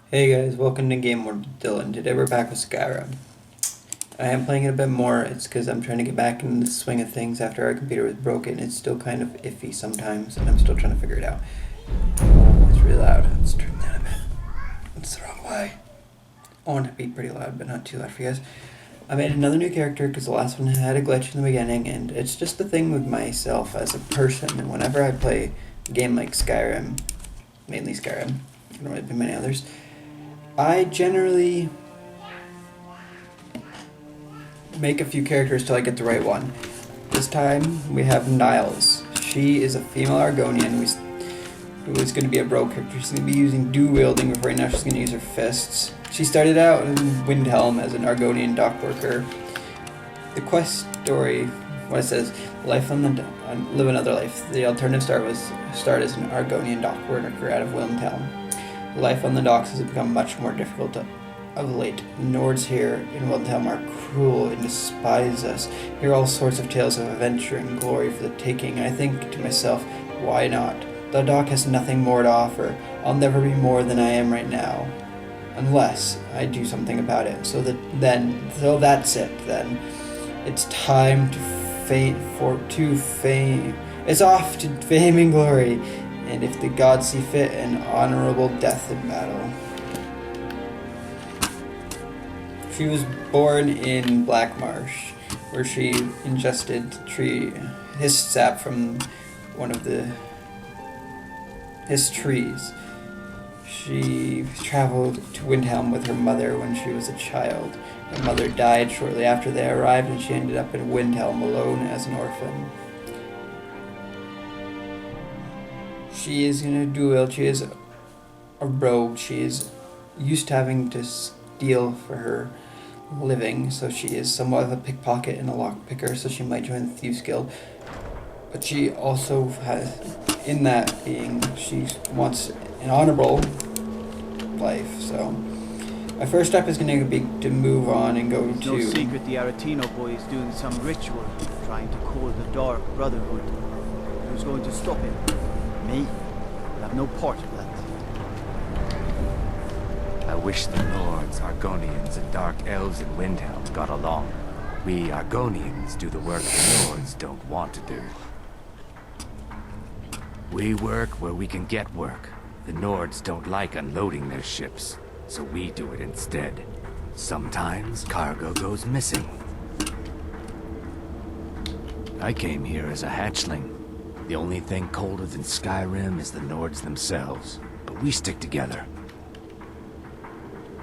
Hey guys, welcome to Game Mode with Dylan. Today we're back with Skyrim. I am playing it a bit more. It's because I'm trying to get back into the swing of things after our computer was broken. It's still kind of iffy sometimes, and I'm still trying to figure it out. Oh, it's really loud. Let's turn it down a bit. It's the wrong way. I want it to be pretty loud, but not too loud for you guys. I made another new character because the last one had a glitch in the beginning, and it's just the thing with myself as a person. And whenever I play a game like Skyrim, mainly Skyrim, I don't really play many others, I generally make a few characters till I get the right one. This time we have Niles. She is a female Argonian who is going to be a bro character. She's going to be using dual wielding, but right now she's going to use her fists. She started out in Windhelm as an Argonian dock worker. The quest story, what it says, live another life. The alternative start as an Argonian dock worker out of Windhelm. Life on the docks has become much more difficult of late. The Nords here in Wildhelm are cruel and despise us. Hear all sorts of tales of adventure and glory for the taking. I think to myself, why not? The dock has nothing more to offer. I'll never be more than I am right now, unless I do something about it. So that's it. Then it's time to fame. It's off to fame and glory. And if the gods see fit, an honorable death in battle. She was born in Blackmarsh, where she ingested his sap from one of his trees. She traveled to Windhelm with her mother when she was a child. Her mother died shortly after they arrived, and she ended up in Windhelm alone as an orphan. She is in a duel. She is a rogue. She is used to having to steal for her living, so she is somewhat of a pickpocket and a lockpicker, so she might join the Thieves Guild. But she also has, in that being, she wants an honorable life, so my first step is going to be to move on and go to... No secret the Aretino boy is doing some ritual, trying to call the Dark Brotherhood. Who's going to stop him? Me? I'll have no part of that. I wish the Nords, Argonians, and Dark Elves in Windhelm got along. We Argonians do the work the Nords don't want to do. We work where we can get work. The Nords don't like unloading their ships, so we do it instead. Sometimes cargo goes missing. I came here as a hatchling. The only thing colder than Skyrim is the Nords themselves, but we stick together.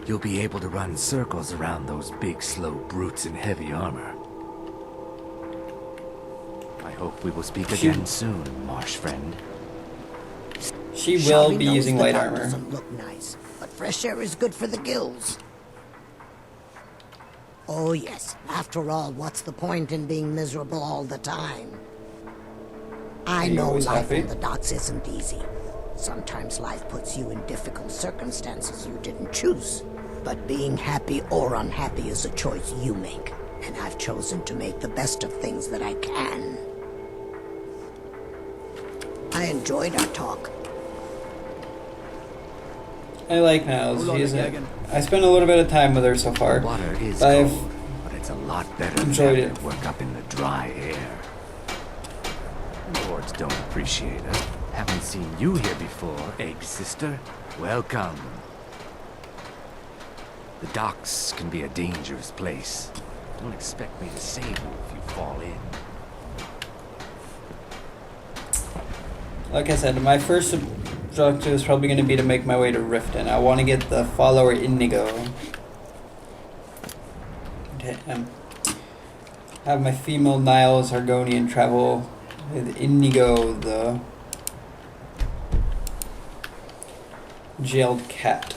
You'll be able to run circles around those big, slow brutes in heavy armor. I hope we will speak again soon, marsh friend. She will be using light armor. Doesn't look nice, but fresh air is good for the gills. Oh yes, after all, what's the point in being miserable all the time? I know life on the docks isn't easy. Sometimes life puts you in difficult circumstances you didn't choose. But being happy or unhappy is a choice you make. And I've chosen to make the best of things that I can. I enjoyed our talk. I like Niles. I spent a little bit of time with her so far. Water is I've cold, but it's a lot better enjoyed than it. work up in the dry air. Lords don't appreciate us. Haven't seen you here before, egg sister. Welcome. The docks can be a dangerous place. Don't expect me to save you if you fall in. Like I said, my first objective is probably going to be to make my way to Riften. I want to get the follower Indigo. Have my female Niles Argonian travel with Indigo, the jailed cat.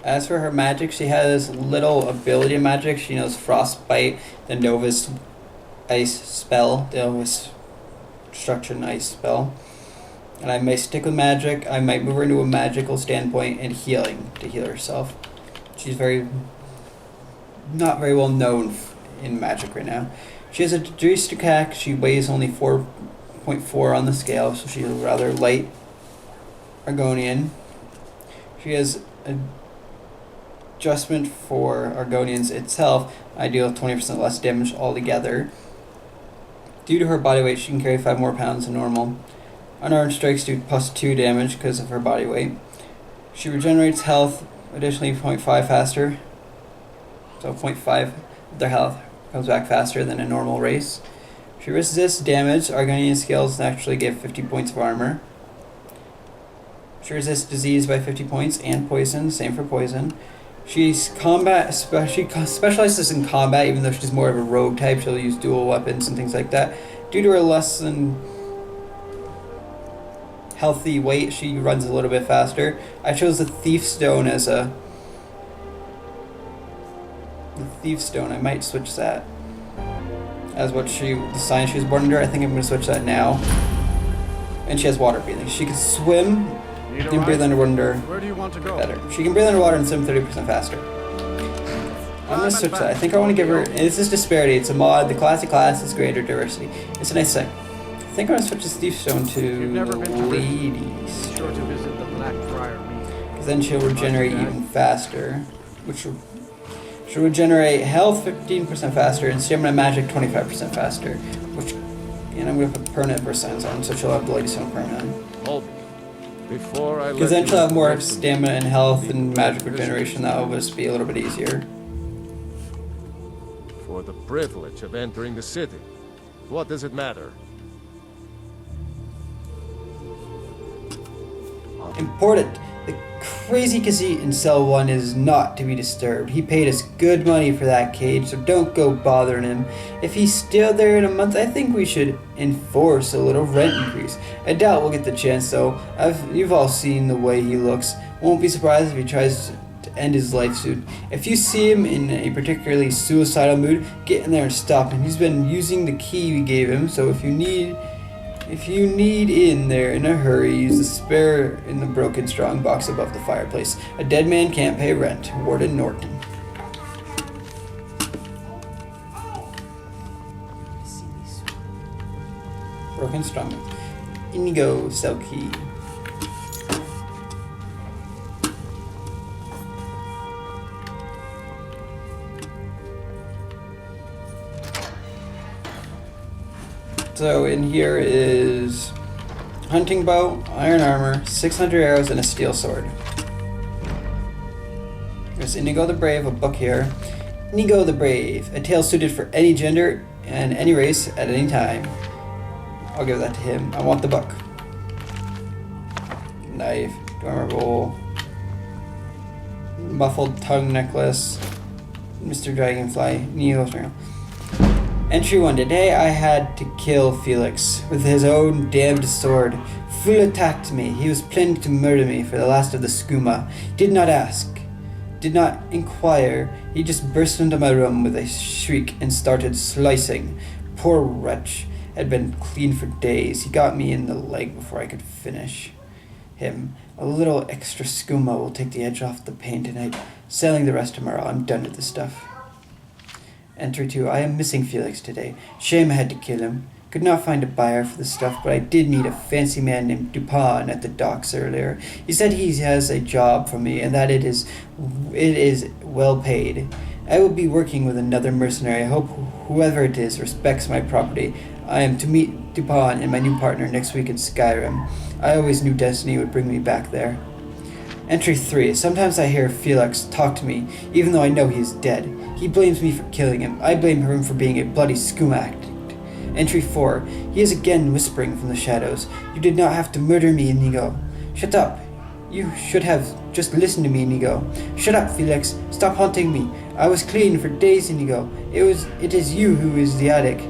As for her magic, she has little ability magic. She knows Frostbite, the Novus Ice spell, the Novus Destruction Ice spell. And I may stick with magic. I might move her into a magical standpoint and healing to heal herself. She's not very well known in magic right now. She has a decreased attack. She weighs only 4 0.4 on the scale, so she's a rather light Argonian. She has adjustment for Argonians itself. I deal 20% less damage altogether. Due to her body weight, she can carry 5 more pounds than normal. Unarmed strikes do +2 damage because of her body weight. She regenerates health, additionally 0.5 faster. So 0.5 of their health comes back faster than a normal race. She resists damage. Argonian skills naturally give 50 points of armor. She resists disease by 50 points and poison, same for poison. She specializes in combat, even though she's more of a rogue type. She'll use dual weapons and things like that. Due to her less than healthy weight, she runs a little bit faster. I chose the Thief Stone as the Thief Stone. I might switch that as the sign she was born under. I think I'm going to switch that now. And she has water breathing. She can swim and breathe underwater. Where do you want to go? Better. She can breathe underwater and swim 30% faster. I'm going to switch that. I think I want to give her... This is Disparity. It's a mod. The classic class is greater diversity. It's a nice thing. I think I'm going to switch this Thief Stone to ladies. Be sure to visit the Blackfriar Mead. Because then she'll regenerate even faster. She'll regenerate health 15% faster and stamina magic 25% faster. And I'm going to put permanent burst signs on, so she'll have the Lady Stone permanent. Hold me. Before I Because then she'll have more stamina and health and magic regeneration. That'll just be a little bit easier. For the privilege of entering the city, what does it matter? Important. The crazy conceit in Cell 1 is not to be disturbed. He paid us good money for that cage, so don't go bothering him. If he's still there in a month, I think we should enforce a little rent increase. I doubt we'll get the chance though. You've all seen the way he looks. Won't be surprised if he tries to end his life soon. If you see him in a particularly suicidal mood, get in there and stop him. He's been using the key we gave him, so if you need in there in a hurry, use the spare in the broken strong box above the fireplace. A dead man can't pay rent. Warden Norton. Broken strong. Inigo cell key. So in here is hunting bow, iron armor, 600 arrows, and a steel sword. There's Inigo the Brave, a book here. Inigo the Brave, a tale suited for any gender and any race at any time. I'll give that to him. I want the book. Knife, armor bowl, muffled tongue necklace, Mr. Dragonfly, Neo's ring. Entry 1. Today I had to kill Felix with his own damned sword. Fool attacked me. He was planning to murder me for the last of the skooma. Did not ask. Did not inquire. He just burst into my room with a shriek and started slicing. Poor wretch had been clean for days. He got me in the leg before I could finish him. A little extra skooma will take the edge off the pain tonight. Selling the rest tomorrow. I'm done with this stuff. Entry 2. I am missing Felix today. Shame I had to kill him. Could not find a buyer for the stuff, but I did meet a fancy man named Dupin at the docks earlier. He said he has a job for me and that it is well paid. I will be working with another mercenary. I hope whoever it is respects my property. I am to meet Dupin and my new partner next week in Skyrim. I always knew destiny would bring me back there. Entry 3. Sometimes I hear Felix talk to me, even though I know he is dead. He blames me for killing him. I blame him for being a bloody skooma addict. Entry 4. He is again whispering from the shadows. You did not have to murder me, Inigo. Shut up. You should have just listened to me, Inigo. Shut up, Felix. Stop haunting me. I was clean for days, Inigo. It is you who is the addict.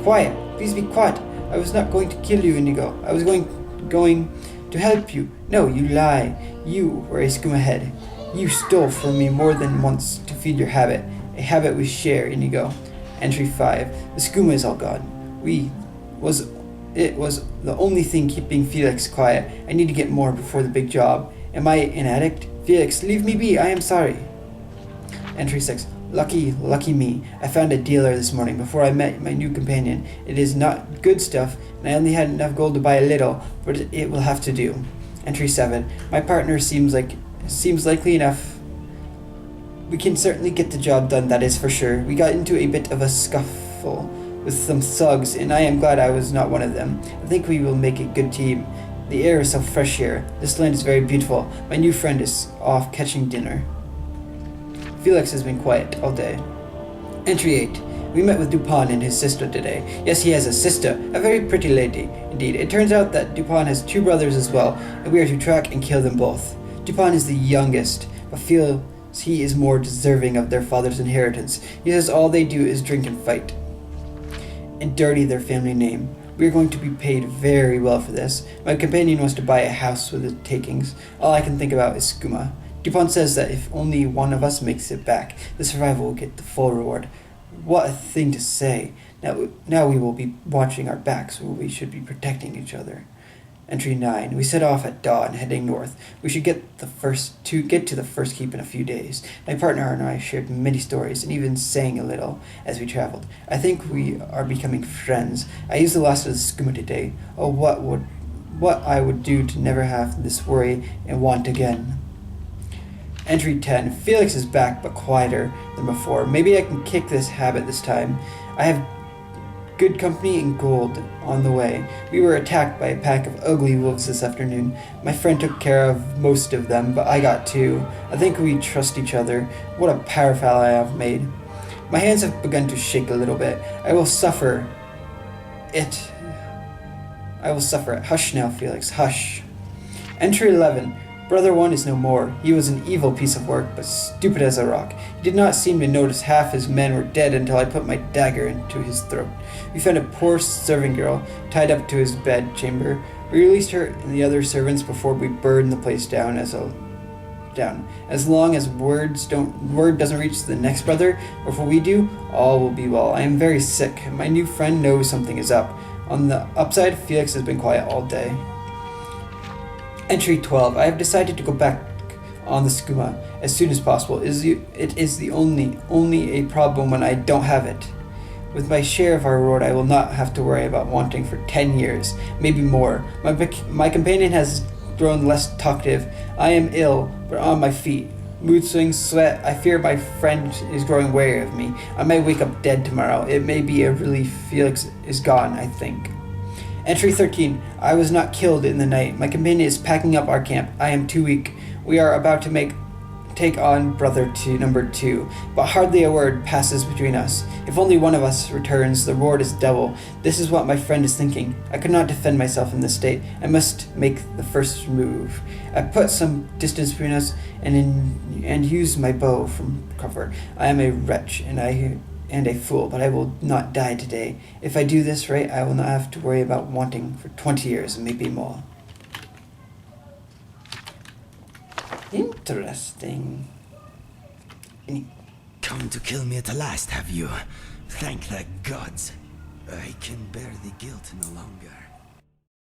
Quiet. Please be quiet. I was not going to kill you, Inigo. I was going to help you. No, you lie. You were a skooma head. You stole from me more than once to feed your habit. A habit we share, Inigo. Entry 5. The skooma is all gone. It was the only thing keeping Felix quiet. I need to get more before the big job. Am I an addict? Felix, leave me be. I am sorry. Entry 6. Lucky me. I found a dealer this morning before I met my new companion. It is not good stuff, and I only had enough gold to buy a little, but it will have to do. Entry 7. My partner seems likely enough. We can certainly get the job done, that is for sure. We got into a bit of a scuffle with some thugs, and I am glad I was not one of them. I think we will make a good team. The air is so fresh here. This land is very beautiful. My new friend is off catching dinner. Felix has been quiet all day. Entry 8. We met with Dupin and his sister today. Yes, he has a sister, a very pretty lady. Indeed, it turns out that Dupin has 2 brothers as well, and we are to track and kill them both. Dupin is the youngest, but feels he is more deserving of their father's inheritance. He says all they do is drink and fight, and dirty their family name. We are going to be paid very well for this. My companion wants to buy a house with the takings. All I can think about is skooma. Dupont says that if only one of us makes it back, the survivor will get the full reward. What a thing to say. Now we will be watching our backs, where we should be protecting each other. Entry 9. We set off at dawn, heading north. We should get to the first keep in a few days. My partner and I shared many stories, and even sang a little as we traveled. I think we are becoming friends. I used the last of the skooma today. Oh, what I would do to never have this worry and want again. Entry 10. Felix is back, but quieter than before. Maybe I can kick this habit this time. I have good company and gold on the way. We were attacked by a pack of ugly wolves this afternoon. My friend took care of most of them, but I got 2. I think we trust each other. What a parafoul I have made. My hands have begun to shake a little bit. I will suffer it. Hush now, Felix, hush. Entry 11. Brother 1 is no more. He was an evil piece of work, but stupid as a rock. He did not seem to notice half his men were dead until I put my dagger into his throat. We found a poor serving girl tied up to his bed chamber. We released her and the other servants before we burned the place down. As long as word doesn't reach the next brother, before we do, all will be well. I am very sick. My new friend knows something is up. On the upside, Felix has been quiet all day. Entry 12. I have decided to go back on the skooma as soon as possible. It is the only a problem when I don't have it. With my share of our reward, I will not have to worry about wanting for 10 years, maybe more. My companion has grown less talkative. I am ill, but on my feet. Mood swings, sweat. I fear my friend is growing wary of me. I may wake up dead tomorrow. It may be a relief Felix is gone, I think. Entry 13. I was not killed in the night. My companion is packing up our camp. I am too weak. We are about to take on brother number 2, but hardly a word passes between us. If only one of us returns, the reward is double. This is what my friend is thinking. I could not defend myself in this state. I must make the first move. I put some distance between us and use my bow from cover. I am a wretch and a fool, but I will not die today. If I do this right, I will not have to worry about wanting for 20 years and maybe more. Interesting. Come to kill me at last, have you? Thank the gods. I can bear the guilt no longer.